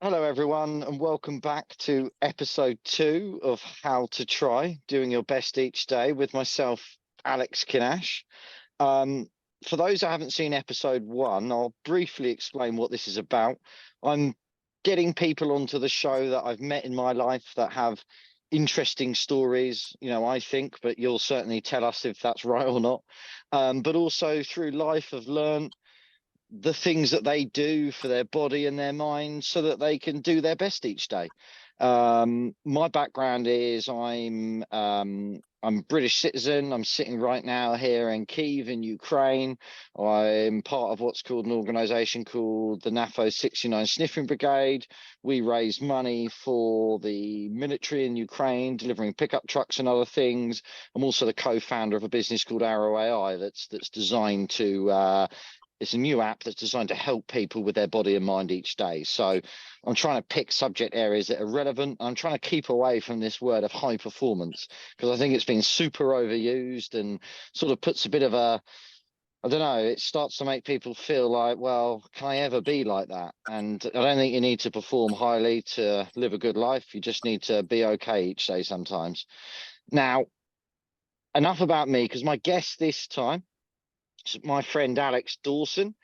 Hello, everyone, and welcome back to episode 2 of How to Try, doing your best each day with myself, Alex Kinash. For those that haven't seen episode 1, I'll briefly explain what this is about. I'm getting people onto the show that I've met in my life that have interesting stories, I think, but you'll certainly tell us if that's right or not. But also through life, I've learned the things that they do for their body and their mind so that they can do their best each day. My background is I'm a British citizen. I'm sitting right now here in Kyiv in Ukraine. I'm part of what's called an organization called the NAFO 69 Sniffing Brigade. We raise money for the military in Ukraine, delivering pickup trucks and other things. I'm also the co-founder of a business called Arrow AI that's designed to it's a new app that's designed to help people with their body and mind each day. So I'm trying to pick subject areas that are relevant. I'm trying to keep away from this word of high performance because I think it's been super overused and sort of puts a bit of I don't know, it starts to make people feel like, well, can I ever be like that? And I don't think you need to perform highly to live a good life. You just need to be okay each day sometimes. Now, enough about me, because my guest this time, my friend Alex Dawson.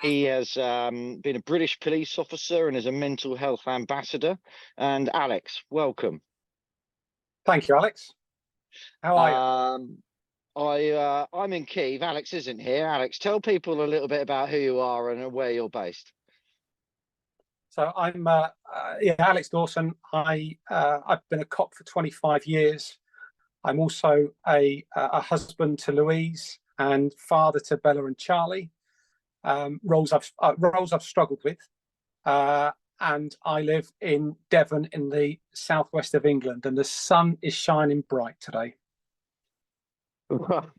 He has been a British police officer and is a mental health ambassador. And Alex, welcome. Thank you, Alex. How are you? I'm in Kyiv. Alex isn't here. Alex, tell people a little bit about who you are and where you're based. So I'm Alex Dawson. I've been a cop for 25 years. I'm also a husband to Louise and father to Bella and Charlie. Roles I've struggled with, and I live in Devon in the southwest of England, and the sun is shining bright today.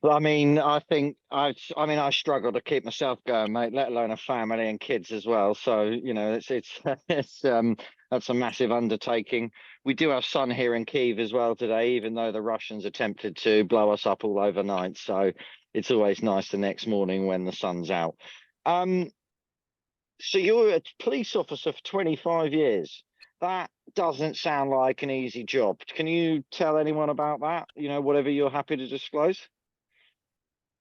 I mean, I struggle to keep myself going, mate, let alone a family and kids as well. So, it's that's a massive undertaking. We do have sun here in Kyiv as well today, even though the Russians attempted to blow us up all overnight. So it's always nice the next morning when the sun's out. So you're a police officer for 25 years. That doesn't sound like an easy job. Can you tell anyone about that? Whatever you're happy to disclose.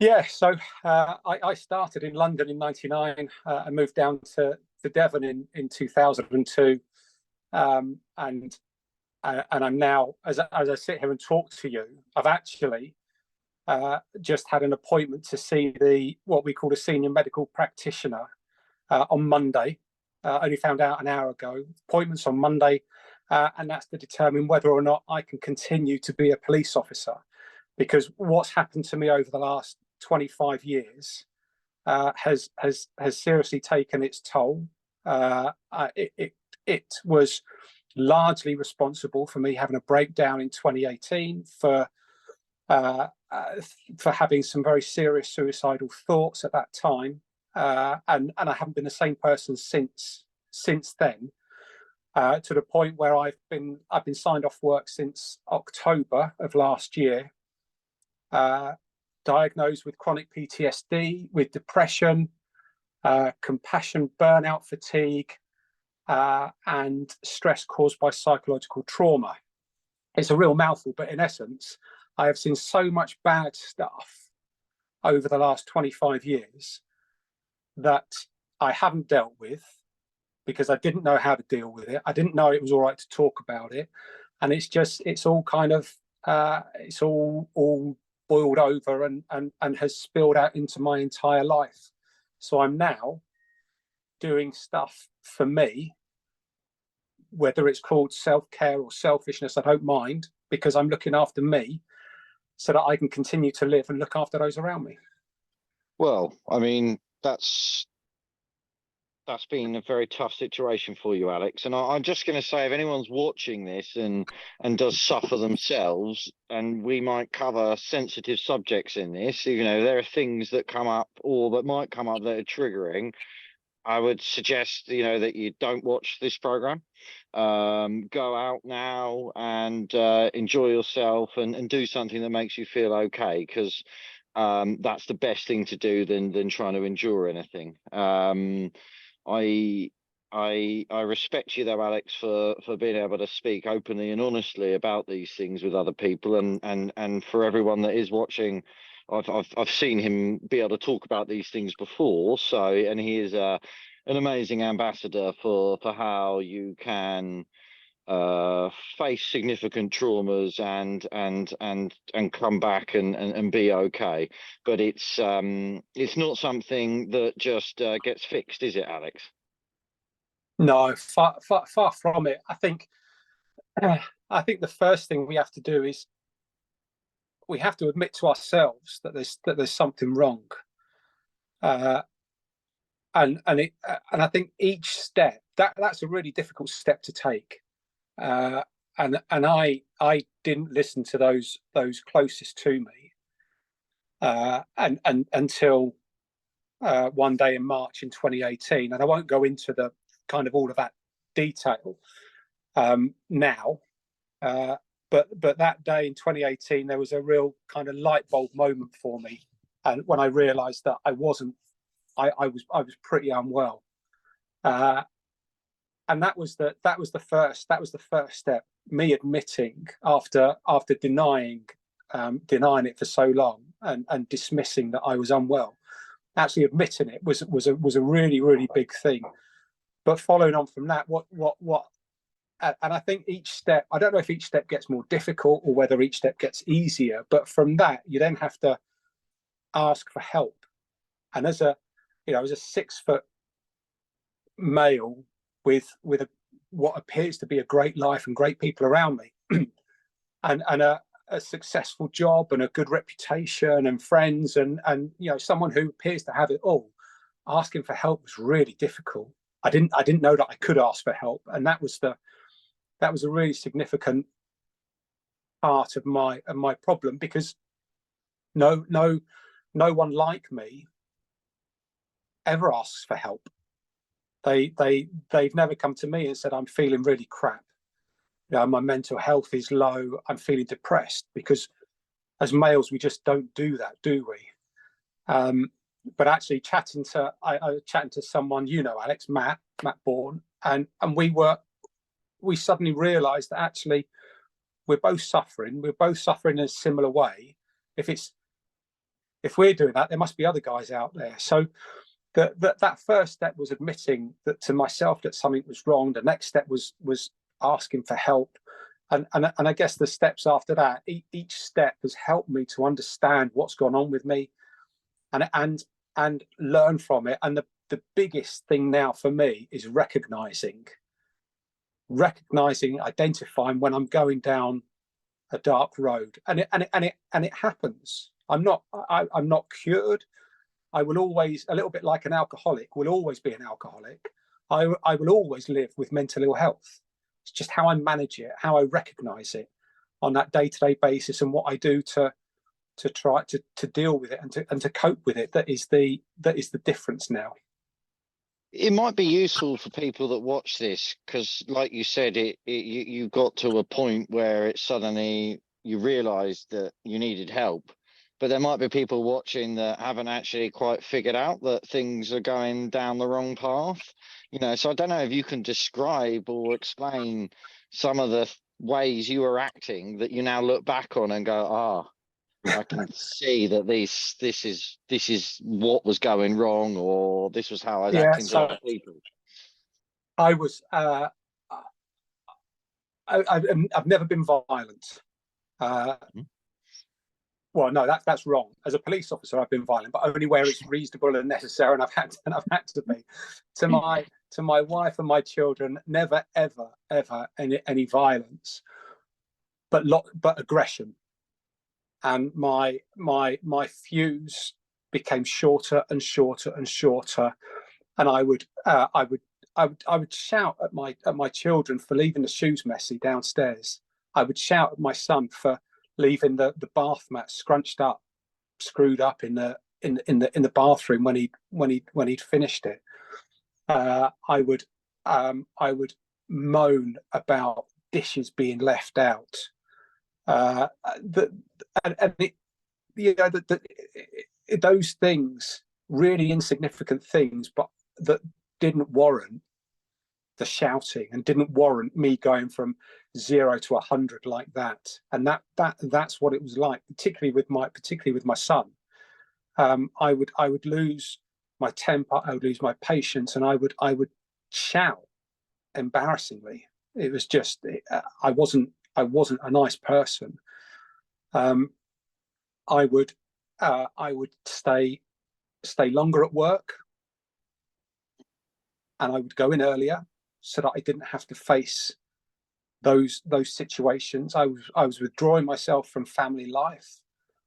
Yeah, so I started in London in '99 and moved down to Devon in 2002, and I'm now, as I sit here and talk to you, I've actually just had an appointment to see what we call a senior medical practitioner on Monday. Only found out an hour ago. Appointments on Monday, and that's to determine whether or not I can continue to be a police officer. Because what's happened to me over the last 25 years has seriously taken its toll. It was largely responsible for me having a breakdown in 2018 for having some very serious suicidal thoughts at that time. And I haven't been the same person since then, to the point where I've been signed off work since October of last year, diagnosed with chronic PTSD, with depression, compassion, burnout, fatigue, and stress caused by psychological trauma. It's a real mouthful, but in essence, I have seen so much bad stuff over the last 25 years that I haven't dealt with because I didn't know how to deal with it. I didn't know it was all right to talk about it. And it's all kind of, it's all boiled over and has spilled out into my entire life. So I'm now doing stuff for me, whether it's called self-care or selfishness, I don't mind, because I'm looking after me so that I can continue to live and look after those around me. Well, I mean, that's been a very tough situation for you, Alex. And I'm just going to say, if anyone's watching this and does suffer themselves, and we might cover sensitive subjects in this, there are things that come up or that might come up that are triggering. I would suggest, that you don't watch this program. Go out now and enjoy yourself and do something that makes you feel okay, because that's the best thing to do than trying to endure anything. I respect you though, Alex, for being able to speak openly and honestly about these things with other people, and for everyone that is watching, I've seen him be able to talk about these things before. So, and he is an amazing ambassador for how you can uh face significant traumas and come back and be okay. But it's not something that just gets fixed, is it, Alex? No, far from it. I think the first thing we have to do is we have to admit to ourselves that there's something wrong, uh, and I think each step that's a really difficult step to take, and I didn't listen to those closest to me, and until one day in March in 2018, and I won't go into the kind of all of that detail now. Uh, but that day in 2018, there was a real kind of light bulb moment for me, and when I realised that I was pretty unwell, uh, and that was the first step. Me admitting after denying it for so long and dismissing that I was unwell, actually admitting it was a really big thing. But following on from that, what and I think each step, I don't know if each step gets more difficult or whether each step gets easier, but from that you then have to ask for help. And as a as a 6 foot male with what appears to be a great life and great people around me, and a successful job and a good reputation and friends, and someone who appears to have it all, asking for help was really difficult. I didn't know that I could ask for help, and that was a really significant part of my problem, because no one like me ever asks for help. They've never come to me and said, I'm feeling really crap, my mental health is low, I'm feeling depressed, because as males we just don't do that, do we? But actually chatting to someone, Alex, Matt Bourne, and we suddenly realized that actually we're both suffering in a similar way. If we're doing that, there must be other guys out there. So that first step was admitting that to myself that something was wrong. The next step was asking for help, and I guess the steps after that, each step has helped me to understand what's gone on with me, and learn from it. And the biggest thing now for me is recognizing, identifying when I'm going down a dark road, and it happens. I'm not cured. I will always, a little bit like an alcoholic, will always be an alcoholic. I will always live with mental ill health. It's just how I manage it, how I recognize it on that day-to-day basis, and what I do to try to deal with it and to cope with it. That is the difference now. It might be useful for people that watch this because, like you said, you got to a point where it suddenly you realised that you needed help, but there might be people watching that haven't actually quite figured out that things are going down the wrong path. So I don't know if you can describe or explain some of the ways you were acting that you now look back on and go, I can see that this is what was going wrong, or this was how I was acting to other people. I was I've never been violent. Well, no, that's wrong. As a police officer, I've been violent, but only where it's reasonable and necessary, and I've had to be. To my wife and my children, never ever any violence, but aggression. And my fuse became shorter and shorter and shorter, and I would shout at my children for leaving the shoes messy downstairs. I would shout at my son for leaving the bath mat scrunched up, screwed up in the bathroom when he'd finished it. I would moan about dishes being left out. Those things, really insignificant things, but that didn't warrant shouting, and didn't warrant me going from 0 to 100 like that. And that's what it was like, particularly with my son. I would lose my temper, I would lose my patience, and I would shout embarrassingly. It was just I wasn't a nice person. I would stay longer at work, and I would go in earlier so that I didn't have to face those situations. I was withdrawing myself from family life.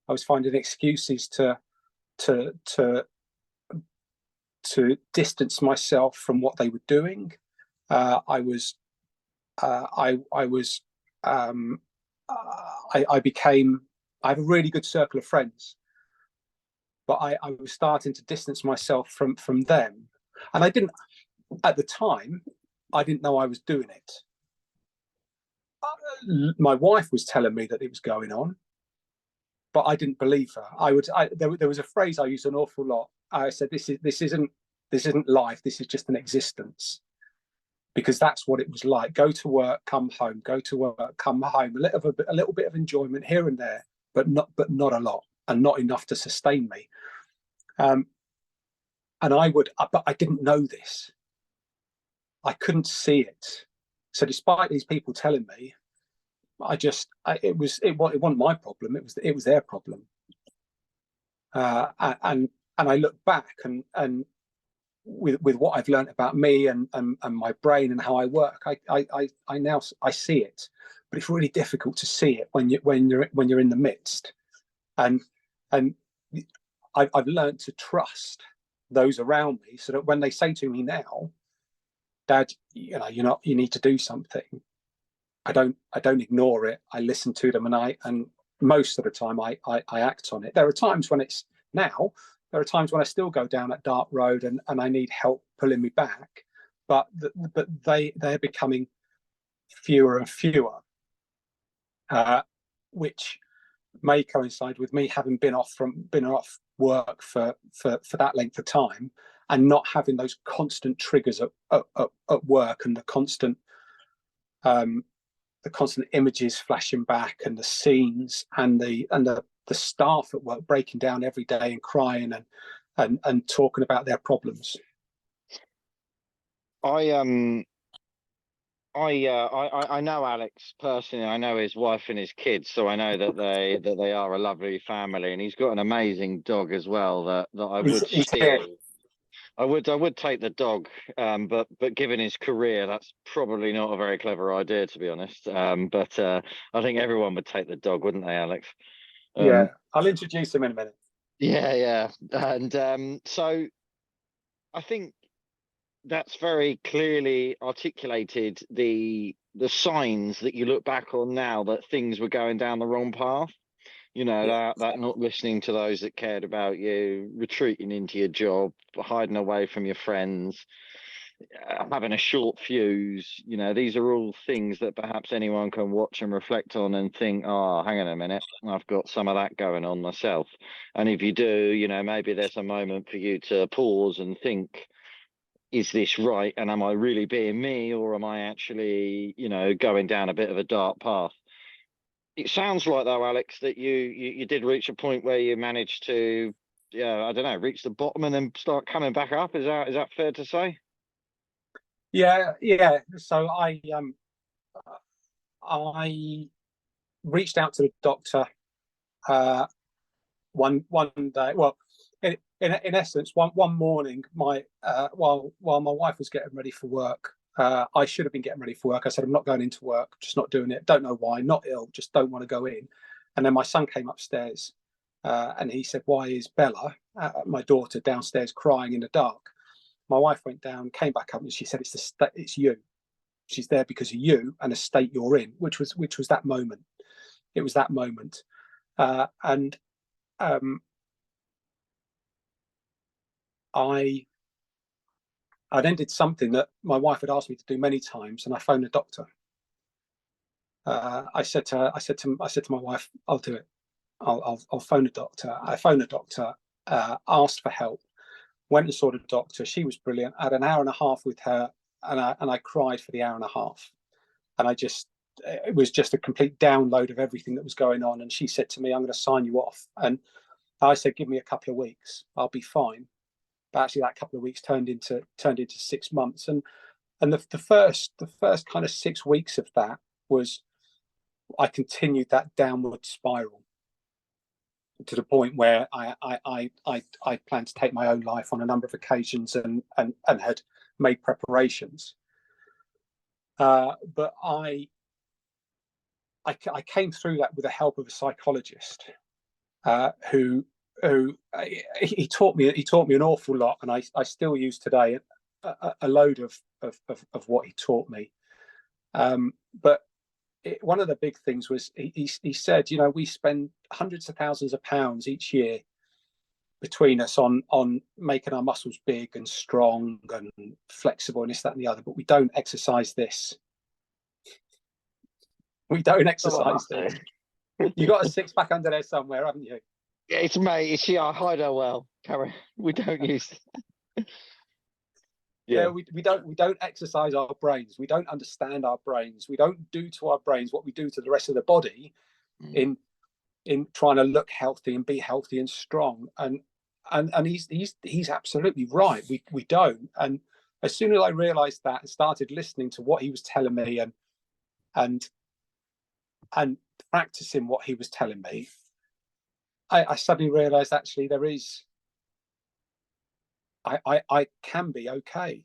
I was finding excuses to distance myself from what they were doing. I became. I have a really good circle of friends, but I was starting to distance myself from them, and I didn't at the time. I didn't know I was doing it. My wife was telling me that it was going on, but I didn't believe her. There was a phrase I used an awful lot. I said, "This isn't life. This is just an existence," because that's what it was like. Go to work, come home. Go to work, come home. A little bit of enjoyment here and there, but not a lot, and not enough to sustain me. And but I didn't know this. I couldn't see it. So despite these people telling me, it wasn't my problem. It was their problem. And I look back and with what I've learned about me and my brain and how I work, I now see it, but it's really difficult to see it when you're in the midst. And I've learned to trust those around me, so that when they say to me now, "Dad, you need to do something," I don't ignore it. I listen to them, and most of the time I act on it. There are times when there are times when I still go down that dark road and I need help pulling me back, but they're becoming fewer and fewer, which may coincide with me having been off work for that length of time, and not having those constant triggers at work, and the constant images flashing back, and the scenes, and the staff at work breaking down every day and crying and talking about their problems. I know Alex personally. I know his wife and his kids, so I know that they are a lovely family, and he's got an amazing dog as well. That I would steal. I would take the dog, but given his career, that's probably not a very clever idea, to be honest. But I think everyone would take the dog, wouldn't they, Alex? Yeah, I'll introduce him in a minute. Yeah, and so I think that's very clearly articulated the signs that you look back on now that things were going down the wrong path. That not listening to those that cared about you, retreating into your job, hiding away from your friends, having a short fuse. These are all things that perhaps anyone can watch and reflect on and think, oh, hang on a minute, I've got some of that going on myself. And if you do, maybe there's a moment for you to pause and think, is this right? And am I really being me, or am I actually, going down a bit of a dark path? It sounds like, though, Alex, that you did reach a point where you managed to, I don't know, reach the bottom and then start coming back up. Is that fair to say? Yeah. So I reached out to the doctor one day. Well, in essence, one morning, while my wife was getting ready for work, I should have been getting ready for work. I said, I'm not going into work, just not doing it. Don't know why, not ill, just don't want to go in. And then my son came upstairs, and he said, why is Bella, my daughter, downstairs crying in the dark? My wife went down, came back up, and she said, it's you. She's there because of you and the state you're in, which was that moment. It was that moment. And I then did something that my wife had asked me to do many times, and I phoned a doctor. I said to my wife, I'll do it. I'll phone a doctor. I phoned a doctor, asked for help, went and saw the doctor. She was brilliant. I had an hour and a half with her, I cried for the hour and a half, and it was just a complete download of everything that was going on. And she said to me, "I'm going to sign you off," and I said, "Give me a couple of weeks, I'll be fine." But actually, that couple of weeks turned into 6 months, and the first kind of 6 weeks of that was, I continued that downward spiral to the point where I planned to take my own life on a number of occasions, and had made preparations. But I came through that with the help of a psychologist, who he taught me an awful lot, and I still use today a load of what he taught me. But one of the big things was, he said, we spend hundreds of thousands of pounds each year between us on making our muscles big and strong and flexible and this, that, and the other, but we don't exercise this. We don't exercise this. You got a six-pack under there somewhere, haven't you? Yeah, it's me. It's I hide her well, Karen. We don't use. Yeah, we don't exercise our brains. We don't understand our brains. We don't do to our brains what we do to the rest of the body in trying to look healthy and be healthy and strong. And he's absolutely right. We don't. And as soon as I realized that and started listening to what he was telling me and practicing what he was telling me, I suddenly realized, actually, there is, I can be okay.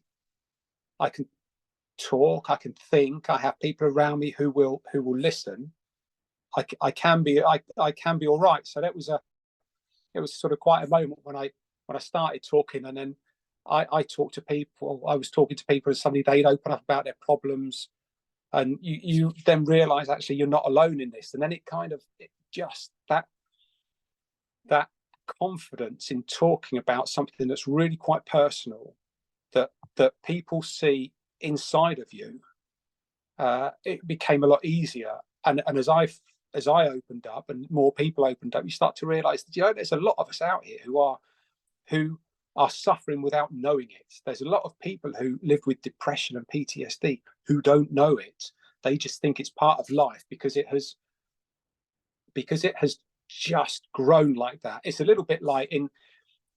I can talk, I can think, I have people around me who will listen. I can be all right. So it was sort of quite a moment when I started talking, and then I talked to people. I was talking to people, and suddenly they'd open up about their problems, and you then realize, actually, you're not alone in this. And then just that confidence in talking about something that's really quite personal, that people see inside of you, it became a lot easier. And as I opened up and more people opened up, you start to realize that, there's a lot of us out here who are suffering without knowing it. There's a lot of people who live with depression and PTSD who don't know it. They just think it's part of life because it has just grown like that. It's a little bit like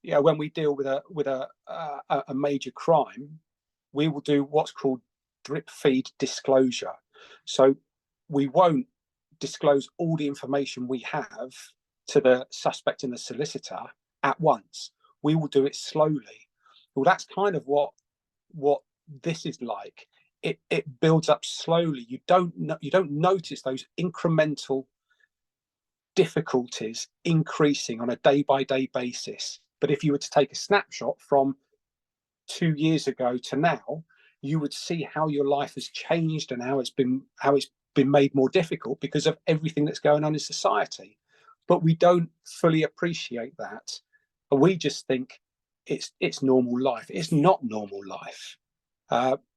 when we deal with a major crime, we will do what's called drip feed disclosure. So we won't disclose all the information we have to the suspect and the solicitor at once. We will do it slowly. Well, that's kind of what this is like. It builds up slowly. You don't notice those incremental difficulties increasing on a day-by-day basis. But if you were to take a snapshot from 2 years ago to now, you would see how your life has changed and how it's been made more difficult because of everything that's going on in society. But we don't fully appreciate that. We just think it's normal life. It's not normal life.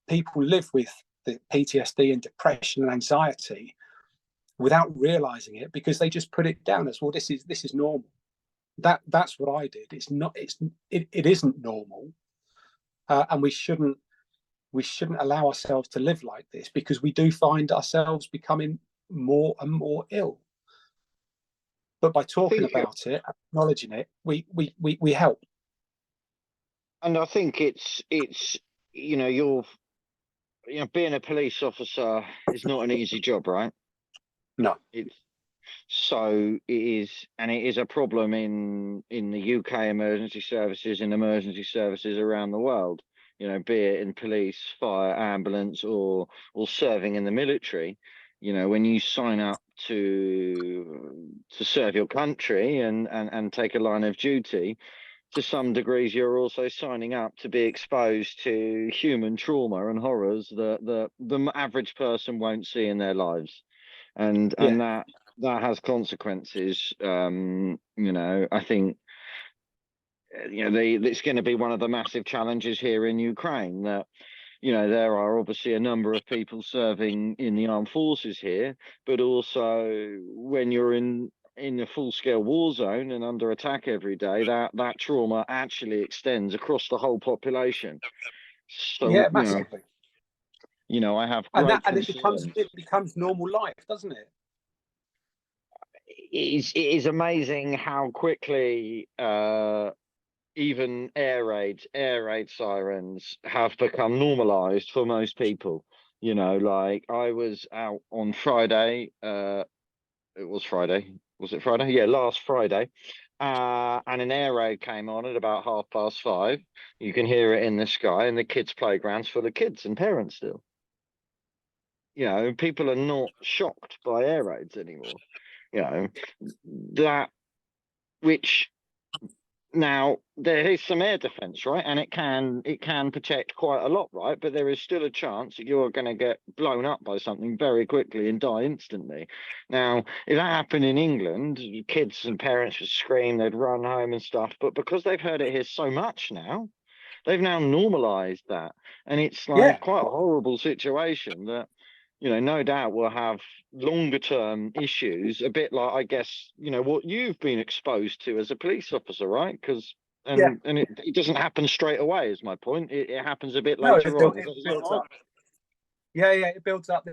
People live with the PTSD and depression and anxiety without realizing it, because they just put it down as, well, this is normal. That's what I did. It's not. It isn't normal, and we shouldn't allow ourselves to live like this, because we do find ourselves becoming more and more ill. But by talking about it, acknowledging it, we help. And I think it's being a police officer is not an easy job, right? No. It is a problem in the UK emergency services and emergency services around the world. Be it in police, fire, ambulance, or serving in the military. When you sign up to serve your country and take a line of duty, to some degrees, you're also signing up to be exposed to human trauma and horrors that the average person won't see in their lives. And that has consequences. I think it's going to be one of the massive challenges here in Ukraine, that there are obviously a number of people serving in the armed forces here, but also when you're in a full-scale war zone and under attack every day, that trauma actually extends across the whole population. So yeah, massively. I have And great it concerns. becomes normal life, doesn't it? It is amazing how quickly even air raid sirens have become normalized for most people. Like I was out on Friday. It was Friday. Was it Friday? Yeah, last Friday. And an air raid came on at about 5:30. You can hear it in the sky, and the kids' playground's full of kids and parents still. People are not shocked by air raids anymore. You know, that which Now there is some air defense, right? And it can protect quite a lot, right? But there is still a chance that you're going to get blown up by something very quickly and die instantly. Now, if that happened in England, kids and parents would scream, they'd run home and stuff. But because they've heard it here so much now, they've now normalized that. And it's Yeah, like quite a horrible situation that, no doubt will have longer term issues, a bit like, I guess, what you've been exposed to as a police officer, right? Because yeah. and it doesn't happen straight away, is my point. It happens a bit No, later on. it Is that builds right? up. Yeah, yeah, it builds up.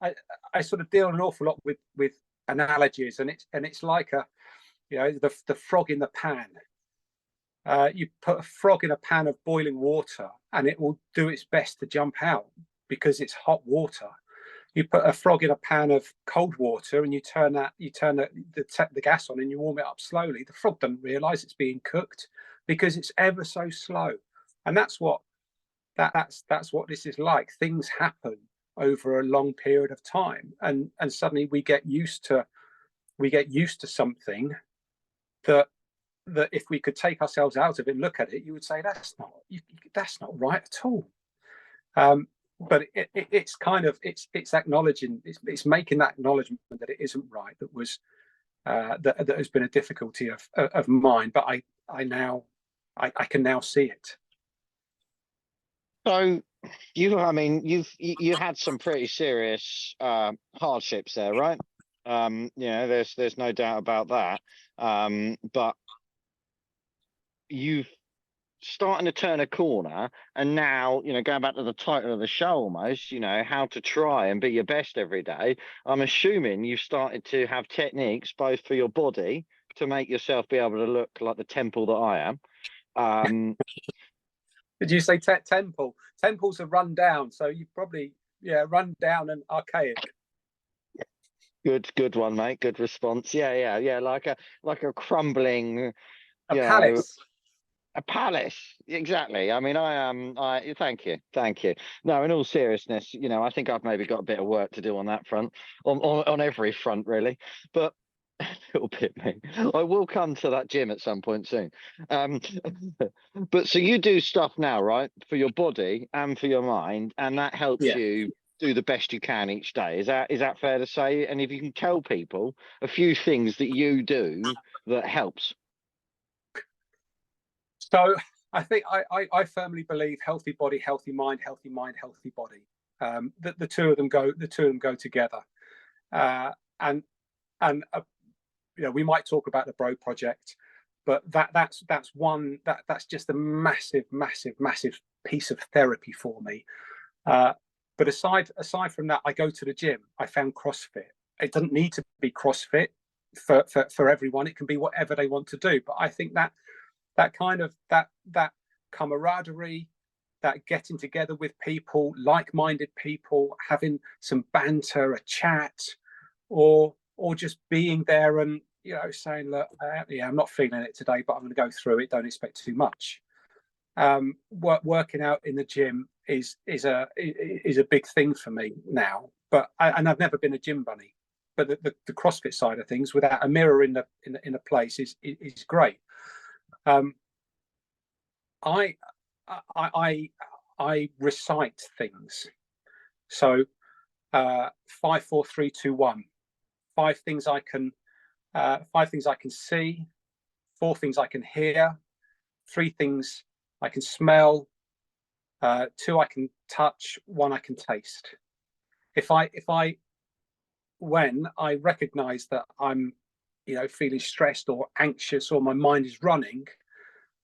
I, I sort of deal an awful lot with analogies, and it's like the frog in the pan. You put a frog in a pan of boiling water, and it will do its best to jump out because it's hot water. You put a frog in a pan of cold water, and you turn the gas on, and you warm it up slowly. The frog doesn't realise it's being cooked because it's ever so slow, and that's what this is like. Things happen over a long period of time, and suddenly we get used to something that if we could take ourselves out of it and look at it, you would say that's not right at all. But it's kind of it's acknowledging, it's making that acknowledgement that it isn't right, that has been a difficulty of mine, but I can now see it. So you had some pretty serious hardships there, right? There's no doubt about that. But you've starting to turn a corner, and now, going back to the title of the show almost, how to try and be your best every day. I'm assuming you've started to have techniques both for your body to make yourself be able to look like the temple that I am. Did you say temple? Temples are run down, so you probably run down and archaic. Good one, mate. Good response. Yeah. Like a crumbling, A you know, palace. a palace. Exactly. I mean, I am. I thank you. No, in all seriousness, I think I've maybe got a bit of work to do on that front, on every front, really. But a little bit, mate. I will come to that gym at some point soon. Um, but so you do stuff now, right, for your body and for your mind, and that helps Yeah. you do the best you can each day. Is that fair to say? And if you can tell people a few things that you do that helps. So I think I firmly believe healthy body, healthy mind, healthy mind, healthy body. The two of them go together. Uh, and and we might talk about the BroProject, but that's that's just a massive, massive, massive piece of therapy for me. But aside from that, I go to the gym. I found CrossFit. It doesn't need to be CrossFit for everyone. It can be whatever they want to do. But I think that kind of that camaraderie, that getting together with people, like-minded people, having some banter, a chat, or just being there and saying, look, I'm not feeling it today, but I'm going to go through it. Don't expect too much. Working out in the gym is a big thing for me now. But and I've never been a gym bunny. But the CrossFit side of things, without a mirror in the place, is great. I recite things. So 5, 4, 3, 2, 1. 5 things I can see, 4 things I can hear, 3 things I can smell, 2 I can touch, 1 I can taste. When I recognize that I'm feeling stressed or anxious, or my mind is running,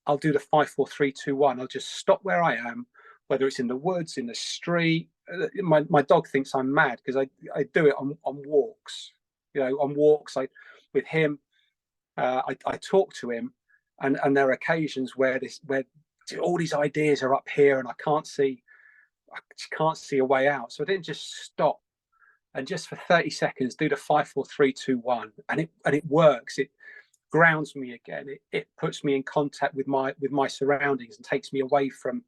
I'll do the 5, 4, 3, 2, 1. I'll just stop where I am, whether it's in the woods, in the street. My dog thinks I'm mad because I do it on walks. On walks with him, I talk to him, and there are occasions where all these ideas are up here and I can't see a way out. So I didn't just stop and just for 30 seconds do the 5, 4, 3, 2, 1, and it works. It grounds me again. It puts me in contact with my surroundings and takes me away from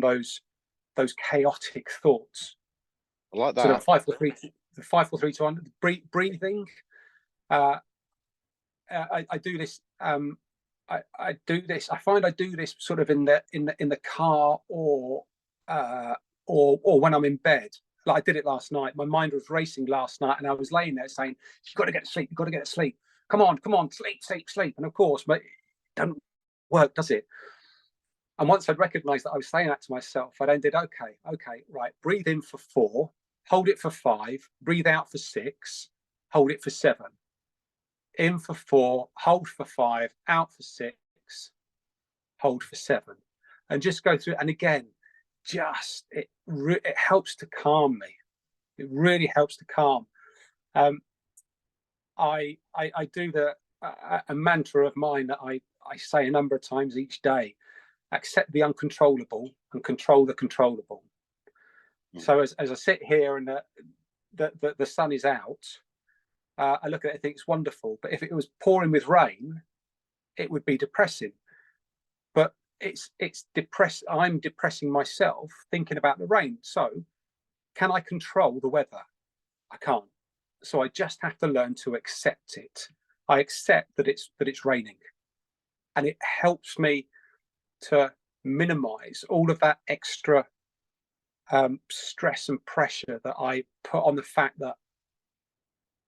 those chaotic thoughts. I like that. So the 5, 4, 3, 2, 1, breathing. I do this. I do this. I find I do this sort of in the car or when I'm in bed. Like I did it last night. My mind was racing last night, and I was laying there saying, "You've got to get to sleep. You've got to get to sleep. Come on, sleep." And of course, but it don't work, does it? And once I'd recognised that I was saying that to myself, I then did, okay, right. Breathe in for 4, hold it for 5, breathe out for 6, hold it for 7. In for 4, hold for 5, out for 6, hold for 7, and just go through. And again, it helps to calm me. It really helps to calm. I do a mantra of mine that I say a number of times each day: accept the uncontrollable and control the controllable. So as I sit here and the sun is out, I look at it and think it's wonderful. But if it was pouring with rain, it would be depressing. But it's depressed. I'm depressing myself thinking about the rain. So can I control the weather? I can't. So I just have to learn to accept it. I accept that it's raining, and it helps me to minimize all of that extra stress and pressure that I put on the fact that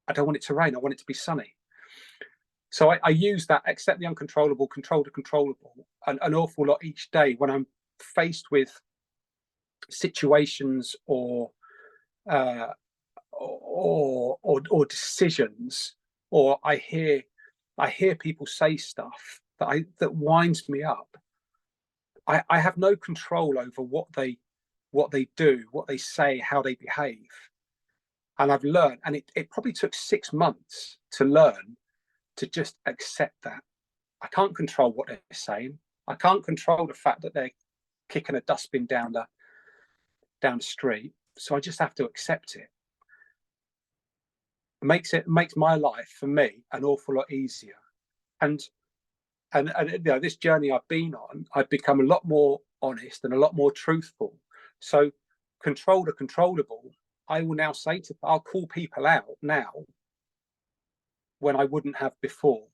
I don't want it to rain. I want it to be sunny. So I use that, accept the uncontrollable, control the controllable, an awful lot each day when I'm faced with situations or decisions, or I hear people say stuff that winds me up. I have no control over what they do, what they say, how they behave. And I've learned, and it probably took 6 months to learn to just accept that. I can't control what they're saying. I can't control the fact that they're kicking a dustbin down the street. So I just have to accept it. It makes my life, for me, an awful lot easier. And this journey I've been on, I've become a lot more honest and a lot more truthful. So control the controllable. I will now I'll call people out now when I wouldn't have before.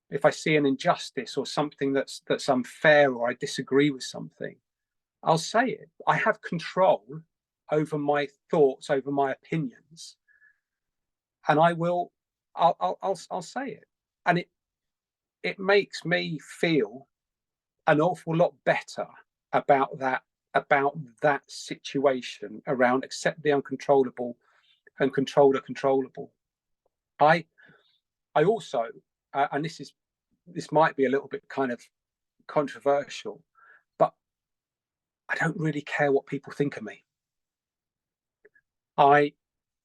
If I see an injustice or something that's unfair, or I disagree with something, I'll say it. I have control over my thoughts, over my opinions, and I'll say it. And it makes me feel an awful lot better about that situation around accept the uncontrollable and control the controllable. I also, and this might be a little bit kind of controversial, but I don't really care what people think of me. I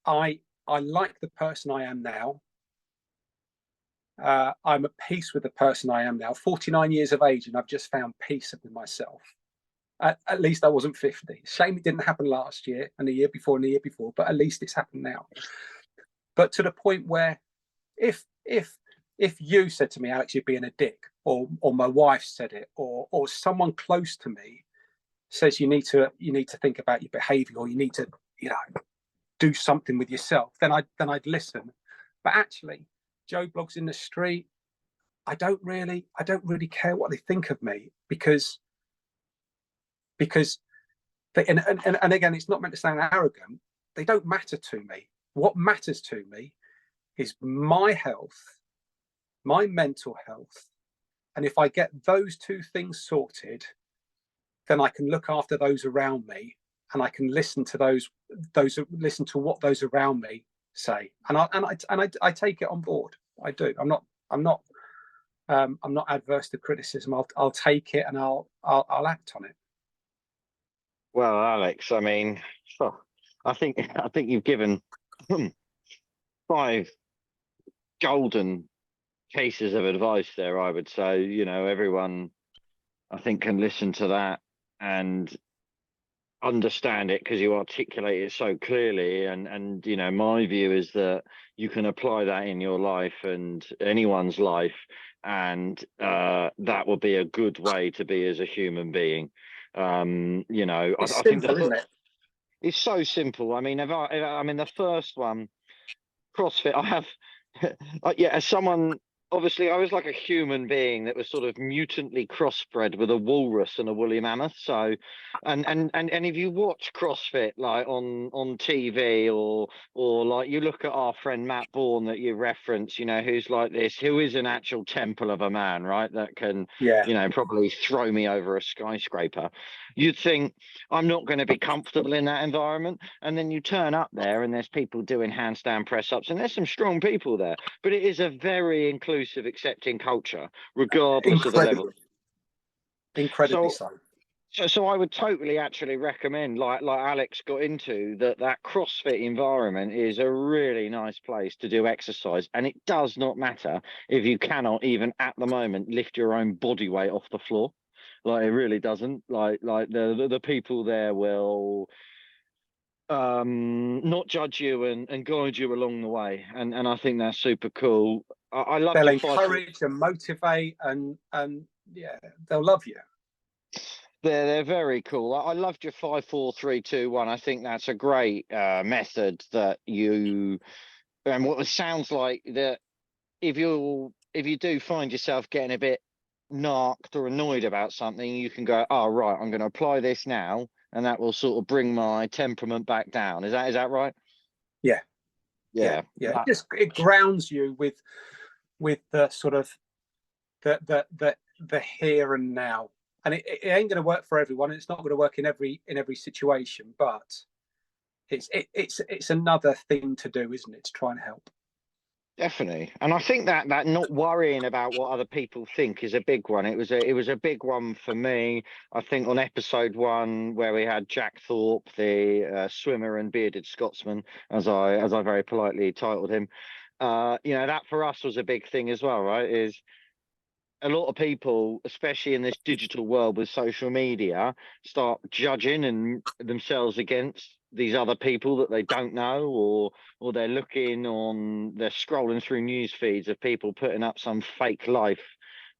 like the person I am now. I'm at peace with the person I am now. 49 years of age, and I've just found peace with myself. At least I wasn't 50. Shame it didn't happen last year and the year before and the year before, but at least it's happened now. But to the point where if you said to me, Alex, you're being a dick, or my wife said it, or someone close to me says you need to think about your behavior, or you need to do something with yourself, then I'd listen. But actually, Joe Blogs in the street, I don't really care what they think of me, because they, and again, it's not meant to sound arrogant, they don't matter to me. What matters to me is my health, my mental health, and if I get those two things sorted, then I can look after those around me, and I can listen to what those around me say, and I take it on board. I do. I'm not adverse to criticism. I'll take it and I'll act on it. Well, Alex, I mean, oh, I think you've given five golden cases of advice there. I would say, everyone I think can listen to that and understand it because you articulate it so clearly. And my view is that you can apply that in your life and anyone's life, and that would be a good way to be as a human being. It's I think simple, isn't it? it's so simple. I mean, I mean, the first one, CrossFit, I have, yeah, as someone, obviously, I was like a human being that was sort of mutantly crossbred with a walrus and a woolly mammoth. So, and if you watch CrossFit like on TV, or like you look at our friend Matt Bourne that you reference, who's like this, who is an actual temple of a man, right? That can, Yeah. probably throw me over a skyscraper. You'd think I'm not going to be comfortable in that environment. And then you turn up there and there's people doing handstand press ups, and there's some strong people there, but it is a very inclusive, accepting culture, regardless of the level. Incredibly, incredibly So, so. so I would totally actually recommend, like Alex got into, that CrossFit environment is a really nice place to do exercise, and it does not matter if you cannot even at the moment lift your own body weight off the floor. Like, it really doesn't. Like the people there will not judge you and guide you along the way, and I think that's super cool. I loved They'll your 5 4. encourage and motivate, and yeah, they'll love you. They're very cool. I loved your 5 4 3 2 1. I think that's a great method that you, and what it sounds like that, if you do find yourself getting a bit narked or annoyed about something, you can go, oh right, I'm going to apply this now, and that will sort of bring my temperament back down. Is that right? Yeah, yeah, Yeah. yeah. It grounds you with the sort of the here and now, and it ain't going to work for everyone. It's not going to work in every situation, but it's another thing to do, isn't it? To try and help. Definitely, and I think that not worrying about what other people think is a big one. It was a big one for me. I think on episode 1, where we had Jack Thorpe, the swimmer and bearded Scotsman, as I very politely titled him. That for us was a big thing as well, right? Is a lot of people, especially in this digital world with social media, start judging and themselves against these other people that they don't know, or they're scrolling through news feeds of people putting up some fake life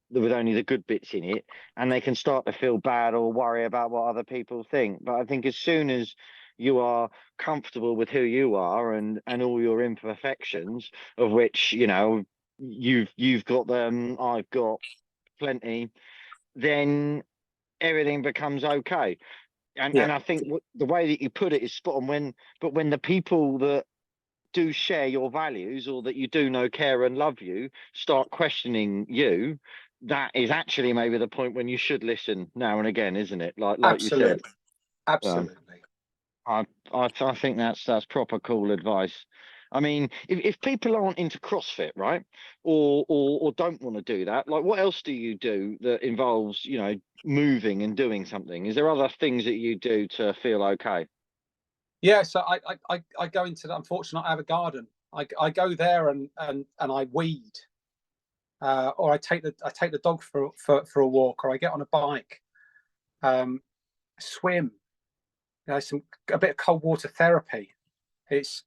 with only the good bits in it, and they can start to feel bad or worry about what other people think. But I think as soon as you are comfortable with who you are and all your imperfections, of which you've got them, I've got plenty, then everything becomes okay. And Yeah, I think the way that you put it is spot on. When the people that do share your values, or that you do know, care and love you, start questioning you, that is actually maybe the point when you should listen now and again, isn't it? Like you said. absolutely, um, absolutely. I think that's proper cool advice. I mean, if people aren't into CrossFit, right, or don't want to do that, like, what else do you do that involves, moving and doing something? Is there other things that you do to feel okay? Yeah, so I go into that. Unfortunately, I have a garden. I go there and I weed, or I take the dog for a walk, or I get on a bike, swim. A bit of cold water therapy. It's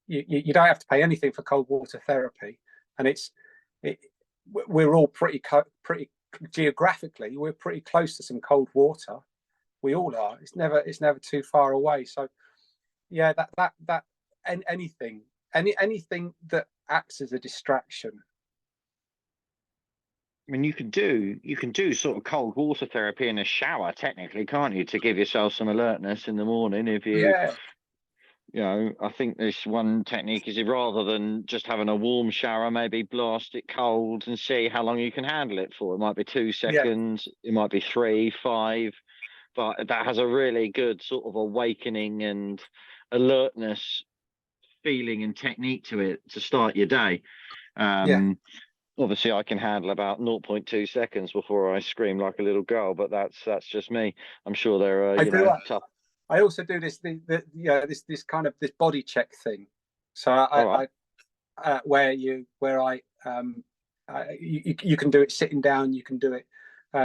you don't have to pay anything for cold water therapy, and it, we're all pretty geographically, we're pretty close to some cold water. We all are. It's never too far away. So yeah, that and anything that acts as a distraction. I mean, you can do sort of cold water therapy in a shower, technically, can't you, to give yourself some alertness in the morning? If Yeah, I think this one technique is, rather than just having a warm shower, maybe blast it cold and see how long you can handle it for. It might be two yeah, seconds, it might be 3, 5, but that has a really good sort of awakening and alertness feeling and technique to it to start your day. yeah. Um, Obviously, I can handle about 0.2 seconds before I scream like a little girl, but that's just me. I'm sure there are, I do. tough. I also do this kind of this body check thing. So All right. where you can do it sitting down, you can do it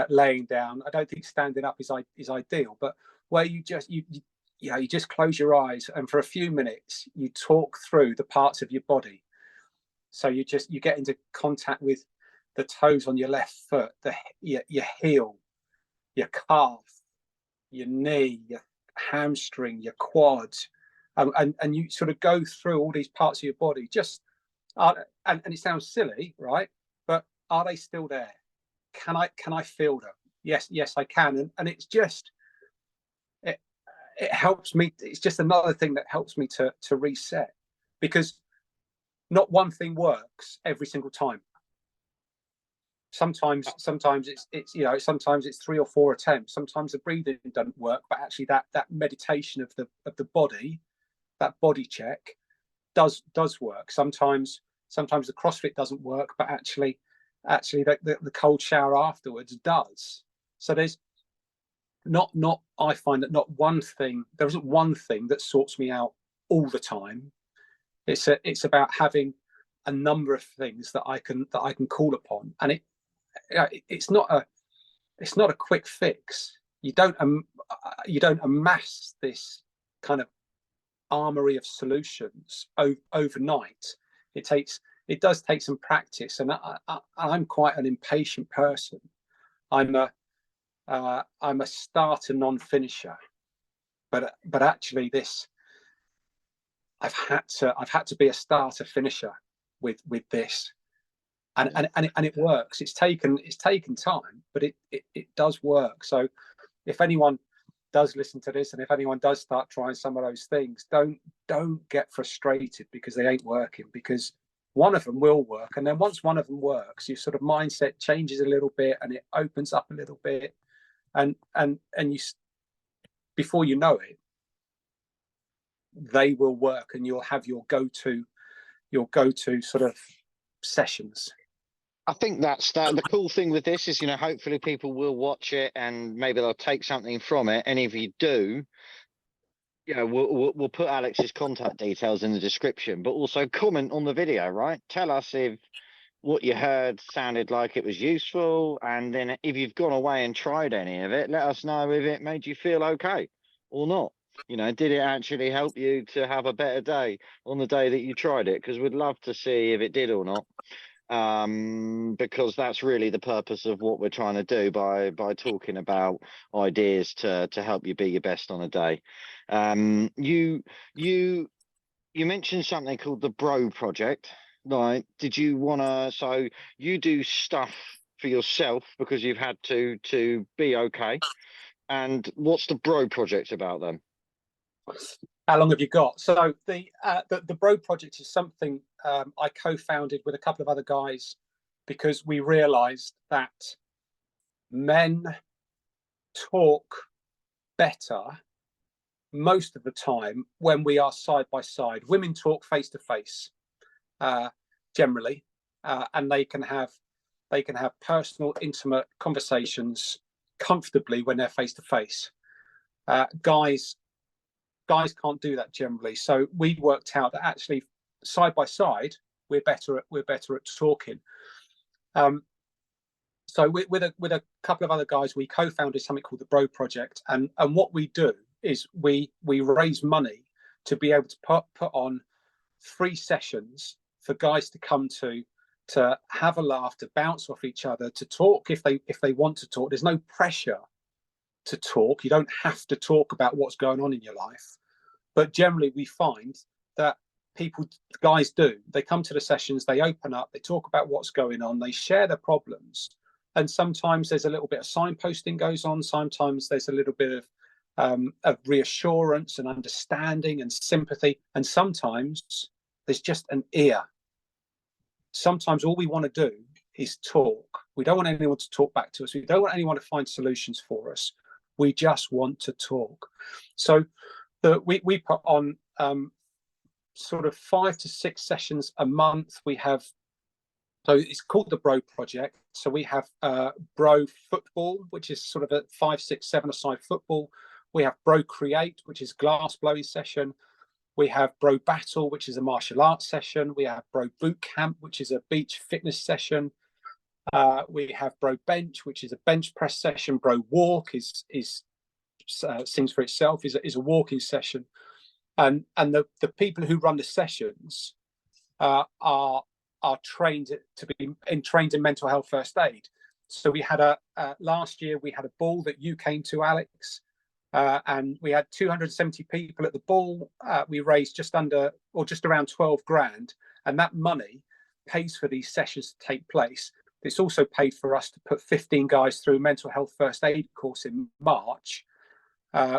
laying down. I don't think standing up is ideal, but where you just close your eyes and for a few minutes you talk through the parts of your body. So you get into contact with the toes on your left foot, your heel, your calf, your knee, your hamstring, your quads, and you sort of go through all these parts of your body. And it sounds silly, right? But are they still there? Can I feel them? Yes, I can. And it's just it helps me. It's just another thing that helps me to reset, because not one thing works every single time. Sometimes sometimes it's 3 or 4 attempts. Sometimes the breathing doesn't work, but actually that meditation of the body, that body check, does work. Sometimes the CrossFit doesn't work, but actually the cold shower afterwards does. So there's not I find that not one thing, there isn't one thing that sorts me out all the time. It's about having a number of things that I can call upon, and it's not a quick fix. You don't amass this kind of armory of solutions overnight. It does take some practice, and I'm quite an impatient person. I'm a starter, non-finisher, but actually I've had to be a starter finisher with this, and it works. It's taken time, but it does work. So if anyone does listen to this, and if anyone does start trying some of those things, don't get frustrated because they ain't working, because one of them will work. And then once one of them works, your sort of mindset changes a little bit and it opens up a little bit. And you, before you know it, they will work and you'll have your go-to sort of sessions. I think that's the cool thing with this is, hopefully people will watch it and maybe they'll take something from it. And if you do, we'll put Alex's contact details in the description, but also comment on the video, right? Tell us if what you heard sounded like it was useful. And then if you've gone away and tried any of it, let us know if it made you feel okay or not. Did it actually help you to have a better day on the day that you tried it? Because we'd love to see if it did or not. Because that's really the purpose of what we're trying to do by talking about ideas to help you be your best on a day. You mentioned something called the BroProject, right? Did you wanna? So you do stuff for yourself because you've had to be okay. And what's the BroProject about then? How long have you got? So the BroProject is something I co-founded with a couple of other guys because we realised that men talk better most of the time when we are side by side. Women talk face to face generally, and they can have personal, intimate conversations comfortably when they're face to face. Guys can't do that generally. So we worked out that actually side by side we're better at talking. So with a couple of other guys, we co-founded something called the BroProject, and what we do is we raise money to be able to put on free sessions for guys to come to have a laugh, to bounce off each other, to talk if they want to talk. There's no pressure to talk. You don't have to talk about what's going on in your life. But generally we find that guys do. They come to the sessions, they open up, they talk about what's going on, they share their problems. And sometimes there's a little bit of signposting goes on. Sometimes there's a little bit of reassurance and understanding and sympathy. And sometimes there's just an ear. Sometimes all we want to do is talk. We don't want anyone to talk back to us. We don't want anyone to find solutions for us. We just want to talk. So we put on sort of 5 to 6 sessions a month. We have So it's called the Bro Project. So we have Bro Football, which is sort of a 5, 6, 7-a-side football. We have Bro Create, which is glass blowing session. We have Bro Battle, which is a martial arts session. We have Bro Boot Camp, which is a beach fitness session. We have Bro Bench, which is a bench press session. Bro Walk sings for itself, is a walking session. And the people who run the sessions are trained in mental health first aid. So we had last year we had a ball that you came to, Alex, and we had 270 people at the ball. We raised just around 12 grand, and that money pays for these sessions to take place. It's also paid for us to put 15 guys through a mental health first aid course in March,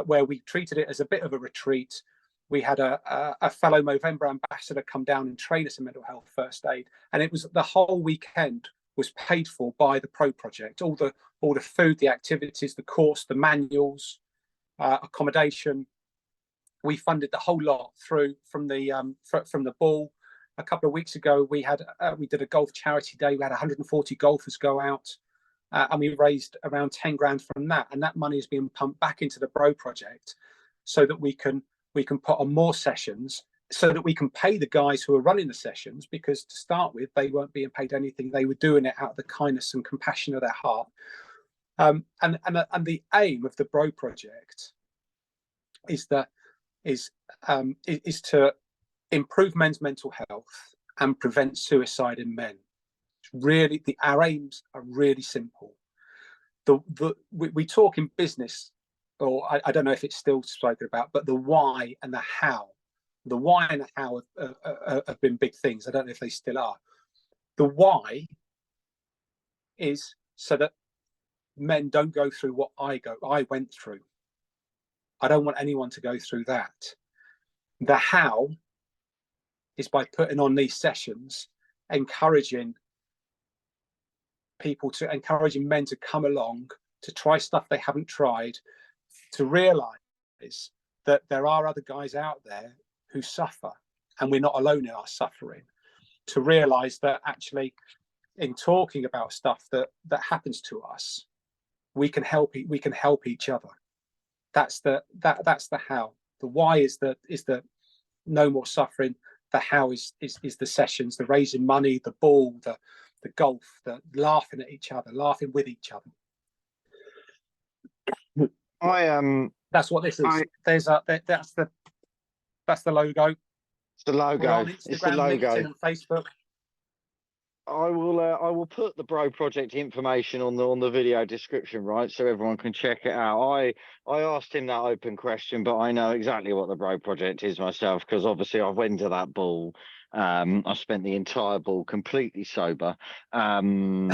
where we treated it as a bit of a retreat. We had a fellow Movember ambassador come down and train us in mental health first aid, and it was the whole weekend was paid for by the Pro Project. All the food, the activities, the course, the manuals, accommodation. We funded the whole lot through from the ball. A couple of weeks ago, we did a golf charity day. We had 140 golfers go out, and we raised around 10 grand from that. And that money is being pumped back into the Bro Project, so that we can put on more sessions, so that we can pay the guys who are running the sessions, because to start with, they weren't being paid anything. They were doing it out of the kindness and compassion of their heart. And the aim of the Bro Project is to improve men's mental health and prevent suicide in men. Really, our aims are really simple. We talk in business, or I don't know if it's still spoken about, but the why and the how. The why and the how have been big things. I don't know if they still are. The why is so that men don't go through what I went through. I don't want anyone to go through that. The how is by putting on these sessions, encouraging men to come along, to try stuff they haven't tried, to realize that there are other guys out there who suffer, and we're not alone in our suffering. To realize that actually, in talking about stuff that happens to us, we can help each other. That's the how. The why is the no more suffering. The how is the sessions, the raising money, the ball, the golf, the laughing at each other, laughing with each other. That's what this is. That's the logo. It's the logo. We're on Instagram, it's the logo. LinkedIn, and Facebook. I will put the Bro Project information on the video description, right, so everyone can check it out. I asked him that open question, but I know exactly what the Bro Project is myself, because obviously I went to that ball. I spent the entire ball completely sober. No,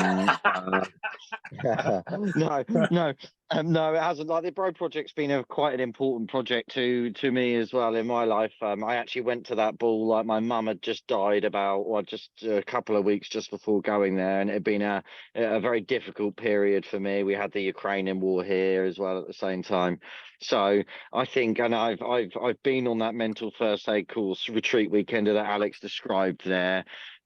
no, it hasn't. Like, the Bro Project's been quite an important project to me as well in my life. I actually went to that ball, like, my mum had just died just a couple of weeks just before going there, and it had been a very difficult period for me. We had the Ukrainian war here as well at the same time. So I think, and I've been on that mental first aid course retreat weekend that Alex described there.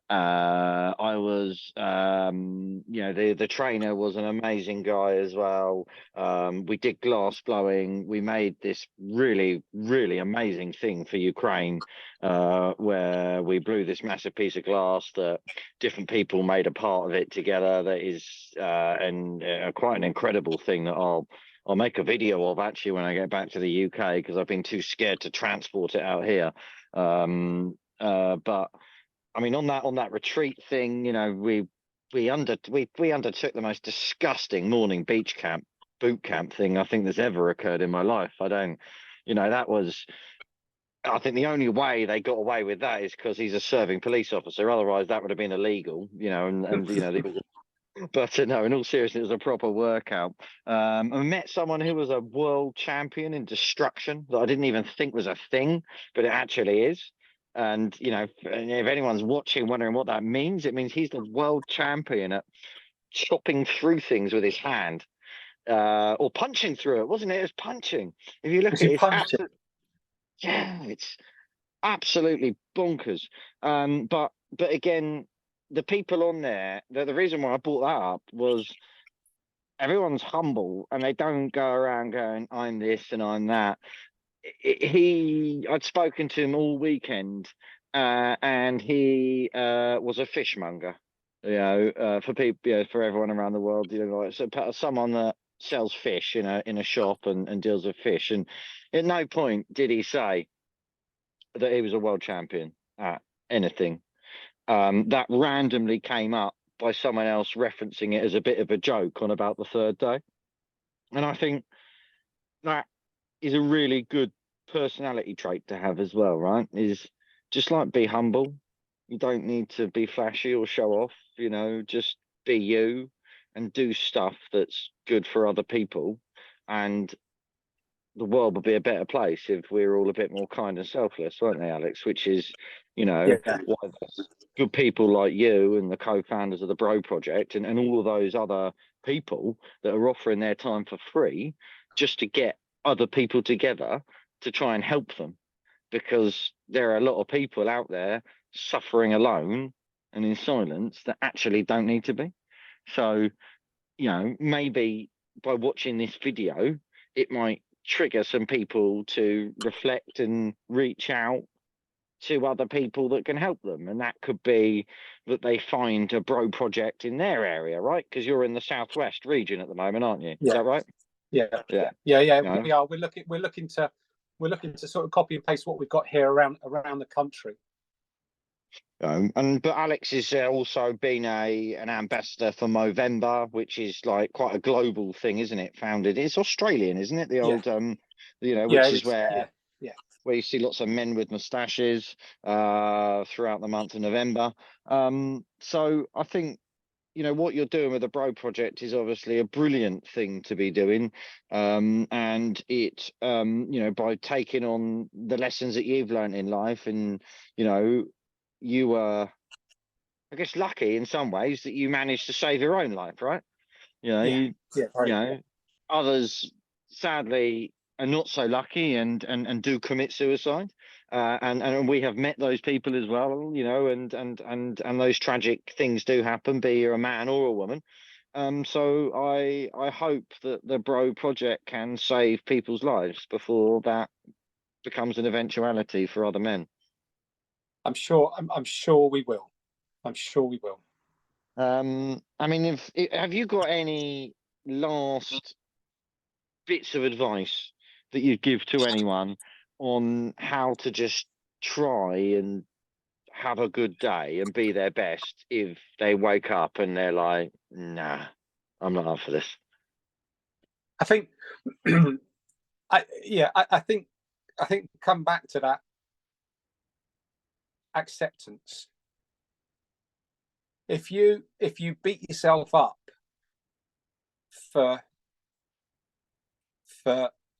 I was, the trainer was an amazing guy as well. We did glass blowing. We made this really, really amazing thing for Ukraine, where we blew this massive piece of glass that different people made a part of it together. That is, quite an incredible thing that I'll make a video of actually when I get back to the UK, because I've been too scared to transport it out here. But I mean, on that retreat thing, we undertook the most disgusting morning boot camp thing I think that's ever occurred in my life. I think the only way they got away with that is because he's a serving police officer. Otherwise, that would have been illegal, But no, in all seriousness, it was a proper workout. I met someone who was a world champion in destruction that I didn't even think was a thing, but it actually is. And if anyone's watching, wondering what that means, it means he's the world champion at chopping through things with his hand, or punching through it, wasn't it? It was punching. If you look at it, it's absolutely bonkers. But again, the people on there, the reason why I brought that up was everyone's humble and they don't go around going, I'm this and I'm that. I'd spoken to him all weekend, and he was a fishmonger. For people, for everyone around the world, like someone that sells fish in a shop and deals with fish. And at no point did he say that he was a world champion at anything. That randomly came up by someone else referencing it as a bit of a joke on about the third day. And I think that is a really good personality trait to have as well, right? Is just like be humble. You don't need to be flashy or show off, just be you and do stuff that's good for other people. And the world would be a better place if we were all a bit more kind and selfless, weren't they, Alex? Which is, Yeah, why there's good people like you and the co-founders of the BroProject and all of those other people that are offering their time for free just to get other people together to try and help them. Because there are a lot of people out there suffering alone and in silence that actually don't need to be. So, maybe by watching this video, it might trigger some people to reflect and reach out to other people that can help them. And that could be that they find a BroProject in their area, right? Because you're in the southwest region at the moment, aren't you? Is yeah, that right? yeah, Yeah. yeah. You know? We are. We're looking to sort of copy and paste what we've got here around the country. But Alex has also been an ambassador for Movember, which is like quite a global thing, isn't it? Founded, it's Australian, isn't it? The old, which is where you see lots of men with moustaches throughout the month of November. So I think what you're doing with the BroProject is obviously a brilliant thing to be doing, and it by taking on the lessons that you've learned in life, and you were, I guess, lucky in some ways that you managed to save your own life, right? Right. Others sadly are not so lucky and do commit suicide. And we have met those people as well, and those tragic things do happen, be you a man or a woman. So I hope that the BroProject can save people's lives before that becomes an eventuality for other men. I'm sure we will. I'm sure we will. I mean, have you got any last bits of advice that you'd give to anyone on how to just try and have a good day and be their best if they wake up and they're like, nah, I'm not up for this? I think, I think come back to that acceptance. If you beat yourself up for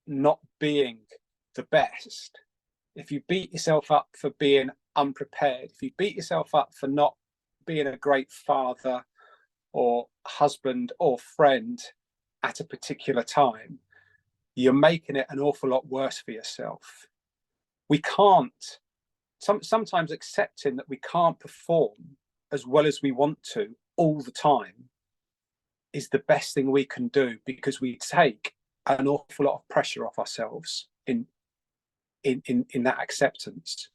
not being the best, if you beat yourself up for being unprepared, if you beat yourself up for not being a great father or husband or friend at a particular time, you're making it an awful lot worse for yourself. We can't, sometimes accepting that we can't perform as well as we want to all the time is the best thing we can do, because we take an awful lot of pressure off ourselves in that acceptance.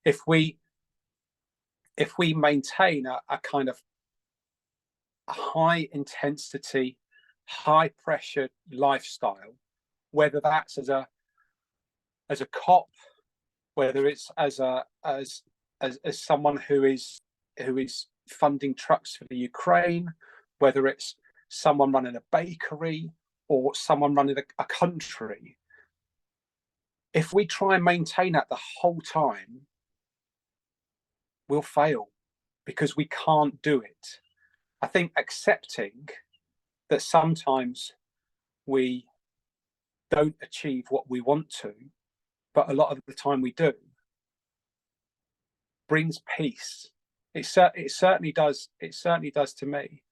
If we maintain a kind of a high intensity, high pressure lifestyle, whether that's as a cop, whether it's as someone who is funding trucks for the Ukraine, whether it's someone running a bakery or someone running a country, if we try and maintain that the whole time, we'll fail because we can't do it. I think accepting that sometimes we don't achieve what we want to, but a lot of the time we do, brings peace. It certainly does. It certainly does to me,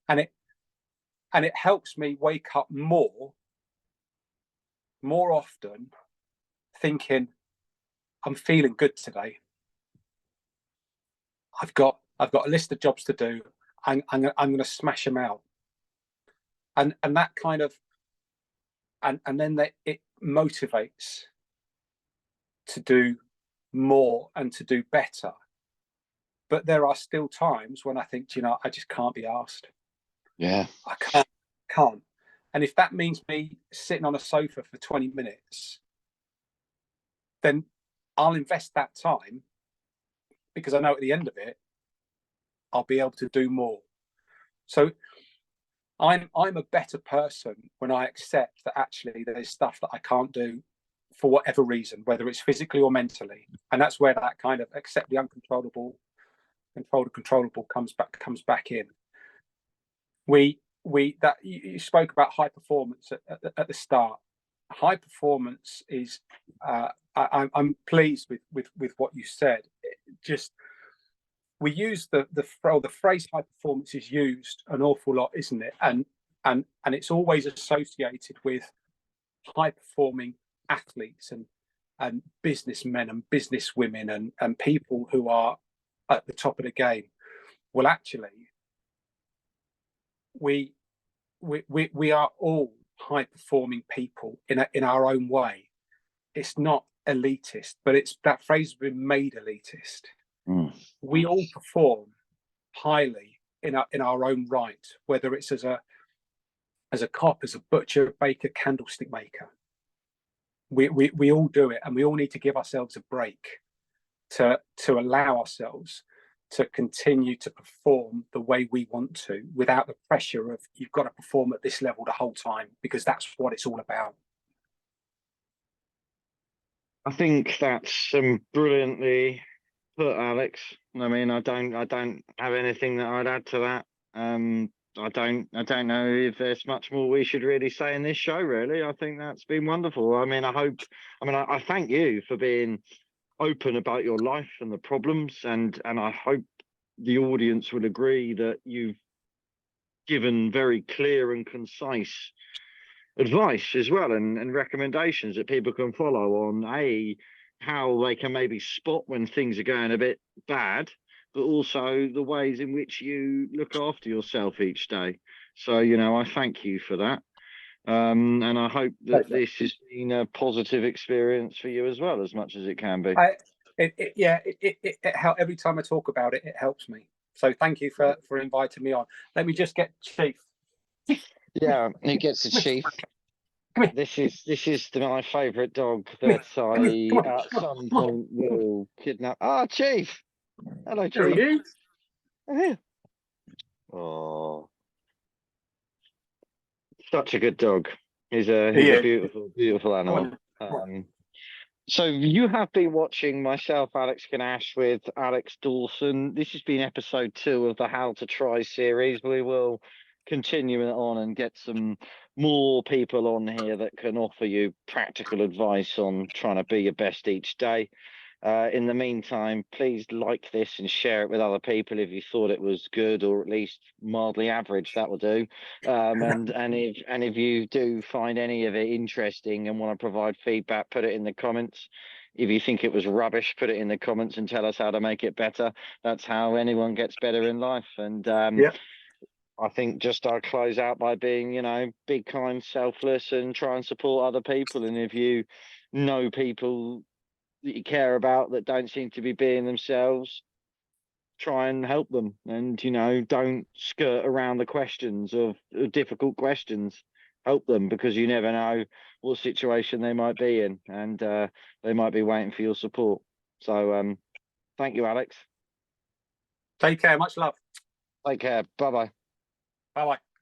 and it helps me wake up more often, thinking, I'm feeling good today. I've got I've got a list of jobs to do. I'm going to smash them out, and that kind of, and then it motivates to do more and to do better. But there are still times when I think, I just can't be asked. Yeah, I can't. And if that means me sitting on a sofa for 20 minutes, then I'll invest that time, because I know at the end of it, I'll be able to do more. So I'm a better person when I accept that actually there's stuff that I can't do for whatever reason, whether it's physically or mentally. And that's where that kind of accept the uncontrollable, control the controllable comes back in. That you spoke about high performance at the start. High performance is I'm pleased with what you said. Just, we use the phrase high performance is used an awful lot, isn't it? And it's always associated with high performing athletes and businessmen and businesswomen and people who are at the top of the game. Well, actually, we are all high performing people in our own way. It's not elitist, but it's, that phrase has been made elitist. We all perform highly in our own right, whether it's as a cop, as a butcher, baker, candlestick maker. We all do it, and we all need to give ourselves a break to allow ourselves to continue to perform the way we want to, without the pressure of you've got to perform at this level the whole time, because that's what it's all about. I think that's brilliantly put, Alex. I mean, I don't have anything that I'd add to that. I don't know if there's much more we should really say in this show, really. I think that's been wonderful. I mean, I thank you for being open about your life and the problems, and I hope the audience would agree that you've given very clear and concise advice as well, and recommendations that people can follow on how they can maybe spot when things are going a bit bad, but also the ways in which you look after yourself each day. So, I thank you for that. And I hope that this has been a positive experience for you as well, as much as it can be. Every time I talk about it, it helps me. So thank you for inviting me on. Let me just get Chief. Yeah, he gets a Chief. This is my favourite dog that I at some point will kidnap. Ah, Chief. Hello, Chief. There he is. Oh, such a good dog. He's a beautiful, beautiful animal. So you have been watching myself, Alex Ganache, with Alex Dawson. This has been episode 2 of the How to Try series. We will continue it on and get some more people on here that can offer you practical advice on trying to be your best each day. In the meantime, please like this and share it with other people if you thought it was good, or at least mildly average. That will do. And if you do find any of it interesting and want to provide feedback, put it in the comments. If you think it was rubbish, put it in the comments and tell us how to make it better. That's how anyone gets better in life. And I think just I'll close out by being, be kind, selfless, and try and support other people. And if you know people that you care about that don't seem to be being themselves, try and help them. And don't skirt around the questions of difficult questions. Help them, because you never know what situation they might be in, and they might be waiting for your support. So thank you, Alex. Take care. Much love. Take care. Bye-bye. Bye-bye.